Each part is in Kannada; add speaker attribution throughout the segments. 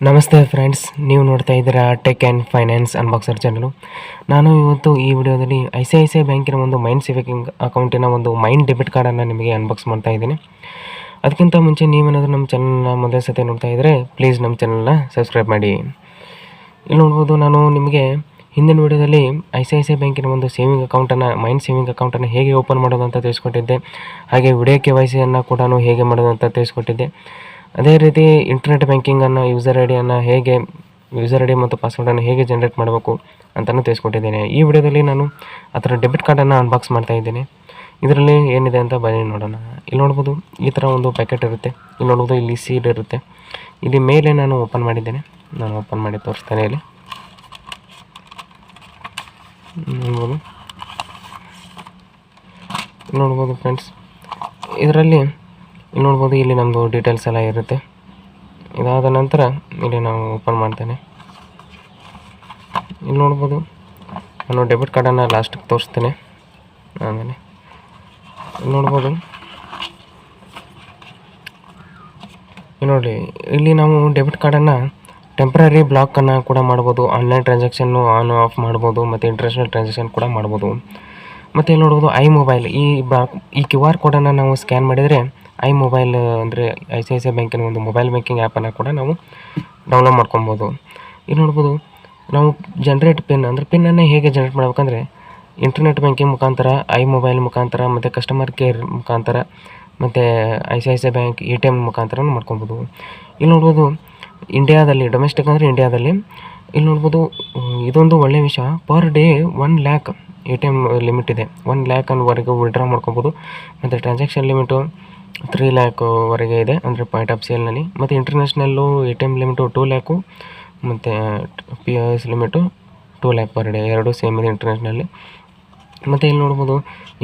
Speaker 1: ನಮಸ್ತೆ ಫ್ರೆಂಡ್ಸ್, ನೀವು ನೋಡ್ತಾ ಇದ್ದೀರಾ ಟೆಕ್ ಆ್ಯಂಡ್ ಫೈನಾನ್ಸ್ ಅನ್ಬಾಕ್ಸರ್ ಚಾನಲು. ನಾನು ಇವತ್ತು ಈ ವಿಡಿಯೋದಲ್ಲಿ ICICI ಬ್ಯಾಂಕಿನ ಒಂದು ಮೈಂಡ್ ಸೇವಿಂಗ್ ಅಕೌಂಟಿನ ಒಂದು ಮೈಂಡ್ ಡೆಬಿಟ್ ಕಾರ್ಡನ್ನು ನಿಮಗೆ ಅನ್ಬಾಕ್ಸ್ ಮಾಡ್ತಾ ಇದ್ದೀನಿ. ಅದಕ್ಕಿಂತ ಮುಂಚೆ ನೀವೇನಾದರೂ ನಮ್ಮ ಚಾನಲ್ನ ಮೊದಲ ಸತಿ ನೋಡ್ತಾ ಇದ್ದರೆ ಪ್ಲೀಸ್ ನಮ್ಮ ಚಾನಲ್ನ ಸಬ್ಸ್ಕ್ರೈಬ್ ಮಾಡಿ. ಇಲ್ಲಿ ನೋಡ್ಬೋದು, ನಾನು ನಿಮಗೆ ಹಿಂದಿನ ವಿಡಿಯೋದಲ್ಲಿ ICICI ಬ್ಯಾಂಕಿನ ಒಂದು ಸೇವಿಂಗ್ ಅಕೌಂಟನ್ನು ಮೈಂಡ್ ಸೇವಿಂಗ್ ಅಕೌಂಟನ್ನು ಹೇಗೆ ಓಪನ್ ಮಾಡೋದು ಅಂತ ತಿಳಿಸ್ಕೊಟ್ಟಿದ್ದೆ. ಹಾಗೆ ವಿಡಿಯೋ KYC ಕೂಡ ಹೇಗೆ ಮಾಡೋದು ಅಂತ ತಿಳಿಸ್ಕೊಟ್ಟಿದ್ದೆ. ಅದೇ ರೀತಿ ಇಂಟರ್ನೆಟ್ ಬ್ಯಾಂಕಿಂಗನ್ನು ಯೂಸರ್ ಐ ಡಿ ಮತ್ತು ಪಾಸ್ವರ್ಡನ್ನು ಹೇಗೆ ಜನರೇಟ್ ಮಾಡಬೇಕು ಅಂತಲೂ ತಿಳಿಸ್ಕೊಟ್ಟಿದ್ದೇನೆ. ಈ ವಿಡಿಯೋದಲ್ಲಿ ನಾನು ಅದರ ಡೆಬಿಟ್ ಕಾರ್ಡನ್ನು ಅನ್ಬಾಕ್ಸ್ ಮಾಡ್ತಾ ಇದ್ದೇನೆ. ಇದರಲ್ಲಿ ಏನಿದೆ ಅಂತ ಬನ್ನಿ ನೋಡೋಣ. ಇಲ್ಲಿ ನೋಡ್ಬೋದು, ಈ ಥರ ಒಂದು ಪ್ಯಾಕೆಟ್ ಇರುತ್ತೆ. ಇಲ್ಲಿ ನೋಡ್ಬೋದು, ಇಲ್ಲಿ ಸೀಡ್ ಇರುತ್ತೆ. ಇಲ್ಲಿ ಮೇಲೆ ನಾನು ಓಪನ್ ಮಾಡಿದ್ದೇನೆ. ನಾನು ಓಪನ್ ಮಾಡಿ ತೋರಿಸ್ತೇನೆ. ಇಲ್ಲಿ ನೋಡ್ಬೋದು ಫ್ರೆಂಡ್ಸ್, ಇದರಲ್ಲಿ ಇಲ್ಲಿ ನೋಡ್ಬೋದು, ಇಲ್ಲಿ ನಮ್ಮದು ಡೀಟೇಲ್ಸ್ ಎಲ್ಲ ಇರುತ್ತೆ. ಇದಾದ ನಂತರ ಇಲ್ಲಿ ನಾವು ಓಪನ್ ಮಾಡ್ತೇನೆ. ಇಲ್ಲಿ ನೋಡ್ಬೋದು, ನಾನು ಡೆಬಿಟ್ ಕಾರ್ಡನ್ನು ಲಾಸ್ಟಿಗೆ ತೋರಿಸ್ತೇನೆ. ಆಮೇಲೆ ಇಲ್ಲಿ ನೋಡ್ಬೋದು, ನೋಡಿ ಇಲ್ಲಿ ನಾವು ಡೆಬಿಟ್ ಕಾರ್ಡನ್ನು ಟೆಂಪ್ರರಿ ಬ್ಲಾಕನ್ನು ಕೂಡ ಮಾಡ್ಬೋದು. ಆನ್ಲೈನ್ ಟ್ರಾನ್ಸಾಕ್ಷನ್ನು ಆನ್ ಆಫ್ ಮಾಡ್ಬೋದು, ಮತ್ತು ಇಂಟರ್ನ್ಯಾಷನಲ್ ಟ್ರಾನ್ಸಾಕ್ಷನ್ ಕೂಡ ಮಾಡ್ಬೋದು. ಮತ್ತು ಇಲ್ಲಿ ನೋಡ್ಬೋದು, ಮೊಬೈಲ್ ಈ QR ಕೋಡನ್ನು ನಾವು ಸ್ಕ್ಯಾನ್ ಮಾಡಿದರೆ ಮೊಬೈಲ್ ಅಂದರೆ ICICI ಬ್ಯಾಂಕಿನ ಒಂದು ಮೊಬೈಲ್ ಬ್ಯಾಂಕಿಂಗ್ ಆ್ಯಪನ್ನು ಕೂಡ ನಾವು ಡೌನ್ಲೋಡ್ ಮಾಡ್ಕೊಬೋದು. ಇಲ್ಲಿ ನೋಡ್ಬೋದು, ನಾವು ಜನರೇಟ್ ಪಿನ್ನನ್ನು ಹೇಗೆ ಜನರೇಟ್ ಮಾಡ್ಬೇಕಂದ್ರೆ ಇಂಟರ್ನೆಟ್ ಬ್ಯಾಂಕಿಂಗ್ ಮುಖಾಂತರ, ಮೊಬೈಲ್ ಮುಖಾಂತರ, ಮತ್ತು ಕಸ್ಟಮರ್ ಕೇರ್ ಮುಖಾಂತರ, ಮತ್ತು ICICI ಬ್ಯಾಂಕ್ ATM ಮುಖಾಂತರ ಮಾಡ್ಕೊಬೋದು. ಇಲ್ಲಿ ನೋಡ್ಬೋದು, ಇಂಡಿಯಾದಲ್ಲಿ ಡೊಮೆಸ್ಟಿಕ್ ಅಂದರೆ ಇಂಡಿಯಾದಲ್ಲಿ ಇಲ್ಲಿ ನೋಡ್ಬೋದು, ಇದೊಂದು ಒಳ್ಳೆಯ ವಿಷಯ. Per day 1 lakh ATM limit ಇದೆ. 1 lakhವರೆಗೂ ವಿಡ್ರಾ ಮಾಡ್ಕೊಬೋದು. ಮತ್ತು ಟ್ರಾನ್ಸಾಕ್ಷನ್ ಲಿಮಿಟು 3 lakhವರೆಗೆ ಇದೆ, ಅಂದರೆ ಪಾಯಿಂಟ್ ಆಫ್ ಸೇಲ್ನಲ್ಲಿ. ಮತ್ತು ಇಂಟರ್ನ್ಯಾಷನಲ್ಲು ATM ಲಿಮಿಟು 2 lakh, ಮತ್ತು POS limit 2 lakh per day. ಎರಡೂ ಸೇಮ್ ಇದೆ ಇಂಟರ್ನ್ಯಾಷನಲ್ಲಿ. ಮತ್ತು ಇಲ್ಲಿ ನೋಡ್ಬೋದು,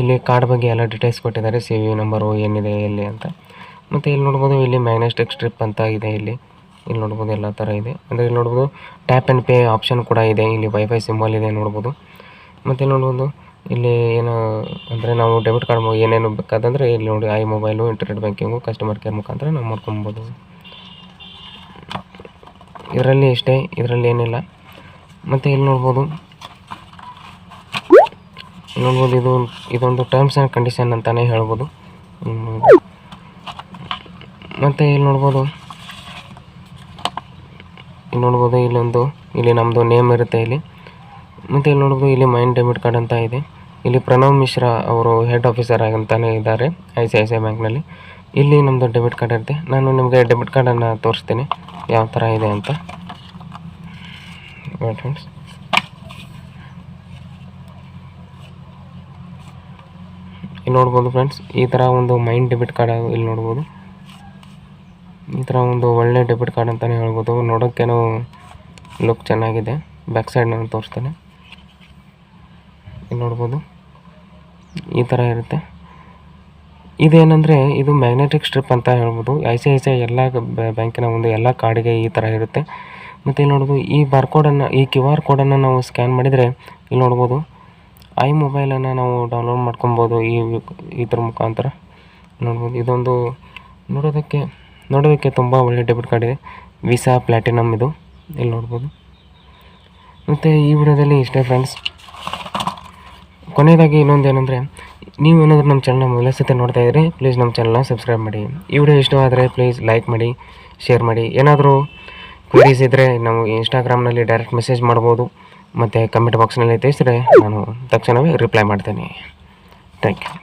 Speaker 1: ಇಲ್ಲಿ ಕಾರ್ಡ್ ಬಗ್ಗೆ ಎಲ್ಲ ಡೀಟೇಲ್ಸ್ ಕೊಟ್ಟಿದ್ದಾರೆ, CVV ನಂಬರು ಏನಿದೆ ಎಲ್ಲಿ ಅಂತ. ಮತ್ತು ಇಲ್ಲಿ ನೋಡ್ಬೋದು, ಇಲ್ಲಿ ಮ್ಯಾಗ್ನೆಟಿಕ್ ಸ್ಟ್ರಿಪ್ ಅಂತ ಇದೆ. ಇಲ್ಲಿ ನೋಡ್ಬೋದು, ಎಲ್ಲ ಥರ ಇದೆ. ಅಂದರೆ ಇಲ್ಲಿ ನೋಡ್ಬೋದು, ಟ್ಯಾಪ್ ಆ್ಯಂಡ್ ಪೇ ಆಪ್ಷನ್ ಕೂಡ ಇದೆ. ಇಲ್ಲಿ ವೈಫೈ ಸಿಂಬಲ್ ಇದೆ ನೋಡ್ಬೋದು. ಮತ್ತು ನೋಡ್ಬೋದು, ಇಲ್ಲಿ ಏನು ಅಂದರೆ ನಾವು ಡೆಬಿಟ್ ಕಾರ್ಡ್ ಏನೇನು ಬೇಕಾದಂದರೆ ಇಲ್ಲಿ ನೋಡಿ, mobile, internet banking, customer care ಮುಖಾಂತರ ನಾವು ಮಾಡ್ಕೊಬೋದು. ಇದರಲ್ಲಿ ಇಷ್ಟೇ, ಇದರಲ್ಲಿ ಏನಿಲ್ಲ. ಮತ್ತು ಇಲ್ಲಿ ನೋಡ್ಬೋದು, ಇದೊಂದು ಟರ್ಮ್ಸ್ ಆ್ಯಂಡ್ ಕಂಡೀಷನ್ ಅಂತಲೇ ಹೇಳ್ಬೋದು. ಮತ್ತು ಇಲ್ಲಿ ನೋಡ್ಬೋದು, ಇಲ್ಲಿ ನಮ್ಮದು ನೇಮ್ ಇರುತ್ತೆ ಇಲ್ಲಿ. ಮತ್ತು ಇಲ್ಲಿ ನೋಡ್ಬೋದು, ಇಲ್ಲಿ ಮೈಂಡ್ ಡೆಬಿಟ್ ಕಾರ್ಡ್ ಅಂತ ಇದೆ. ಇಲ್ಲಿ ಪ್ರಣವ್ ಮಿಶ್ರಾ ಅವರು ಹೆಡ್ ಆಫೀಸರ್ ಅಂತಲೇ ಇದ್ದಾರೆ ICICI ಬ್ಯಾಂಕ್ನಲ್ಲಿ. ಇಲ್ಲಿ ನಮ್ಮದು ಡೆಬಿಟ್ ಕಾರ್ಡ್ ಇರುತ್ತೆ. ನಾನು ನಿಮಗೆ ಡೆಬಿಟ್ ಕಾರ್ಡನ್ನು ತೋರಿಸ್ತೀನಿ ಯಾವ ಥರ ಇದೆ ಅಂತ. ಫ್ರೆಂಡ್ಸ್, ಇಲ್ಲಿ ನೋಡ್ಬೋದು ಫ್ರೆಂಡ್ಸ್, ಈ ಥರ ಒಂದು ಮೈಂಡ್ ಡೆಬಿಟ್ ಕಾರ್ಡ್ ಇಲ್ಲಿ ನೋಡ್ಬೋದು. ಈ ಥರ ಒಂದು ಒಳ್ಳೆ ಡೆಬಿಟ್ ಕಾರ್ಡ್ ಅಂತಲೇ ಹೇಳ್ಬೋದು. ನೋಡೋಕ್ಕೇನೋ ಲುಕ್ ಚೆನ್ನಾಗಿದೆ. ಬ್ಯಾಕ್ ಸೈಡ್ ನಾನು ತೋರಿಸ್ತೇನೆ. ಇಲ್ಲಿ ನೋಡ್ಬೋದು, ಈ ಥರ ಇರುತ್ತೆ. ಇದೇನೆಂದರೆ ಇದು ಮ್ಯಾಗ್ನೆಟಿಕ್ ಸ್ಟ್ರಿಪ್ ಅಂತ ಹೇಳ್ಬೋದು. ICICI ಎಲ್ಲ ಬ್ಯಾಂಕಿನ ಒಂದು ಎಲ್ಲ ಕಾರ್ಡಿಗೆ ಈ ಥರ ಇರುತ್ತೆ. ಮತ್ತು ಇಲ್ಲಿ ನೋಡ್ಬೋದು, ಈ QR ಕೋಡನ್ನು ನಾವು ಸ್ಕ್ಯಾನ್ ಮಾಡಿದರೆ ಇಲ್ಲಿ ನೋಡ್ಬೋದು, ಮೊಬೈಲನ್ನು ನಾವು ಡೌನ್ಲೋಡ್ ಮಾಡ್ಕೊಬೋದು ಇದ್ರ ಮುಖಾಂತರ. ನೋಡ್ಬೋದು, ಇದೊಂದು ನೋಡೋದಕ್ಕೆ ತುಂಬ ಒಳ್ಳೆ ಡೆಬಿಟ್ ಕಾರ್ಡ್ ಇದೆ. ವೀಸಾ ಪ್ಲ್ಯಾಟಿನಮ್ ಇದು. ಇಲ್ಲಿ ನೋಡ್ಬೋದು. ಮತ್ತು ಈ ವಿಡಿಯೋದಲ್ಲಿ ಇಷ್ಟೇ ಫ್ರೆಂಡ್ಸ್. ಕೊನೆಯದಾಗಿ ಇನ್ನೊಂದೇನೆಂದರೆ, ನೀವೇನಾದರೂ ನಮ್ಮ ಚಾನಲ್ನ ಮೊದಲ ಸತಿ ನೋಡ್ತಾ ಇದ್ದರೆ ಪ್ಲೀಸ್ ನಮ್ಮ ಚಾನಲ್ನ ಸಬ್ಸ್ಕ್ರೈಬ್ ಮಾಡಿ. ಈ ವಿಡಿಯೋ ಇಷ್ಟವಾದರೆ ಪ್ಲೀಸ್ ಲೈಕ್ ಮಾಡಿ, ಶೇರ್ ಮಾಡಿ. ಏನಾದರೂ ಕ್ವರೀಸ್ ಇದ್ದರೆ ನಾವು ಇನ್ಸ್ಟಾಗ್ರಾಮ್ನಲ್ಲಿ ಡೈರೆಕ್ಟ್ ಮೆಸೇಜ್ ಮಾಡ್ಬೋದು, ಮತ್ತು ಕಮೆಂಟ್ ಬಾಕ್ಸ್ನಲ್ಲಿ ತಿಳಿಸಿದ್ರೆ ನಾನು ತಕ್ಷಣವೇ ರಿಪ್ಲೈ ಮಾಡ್ತೇನೆ. Thank you.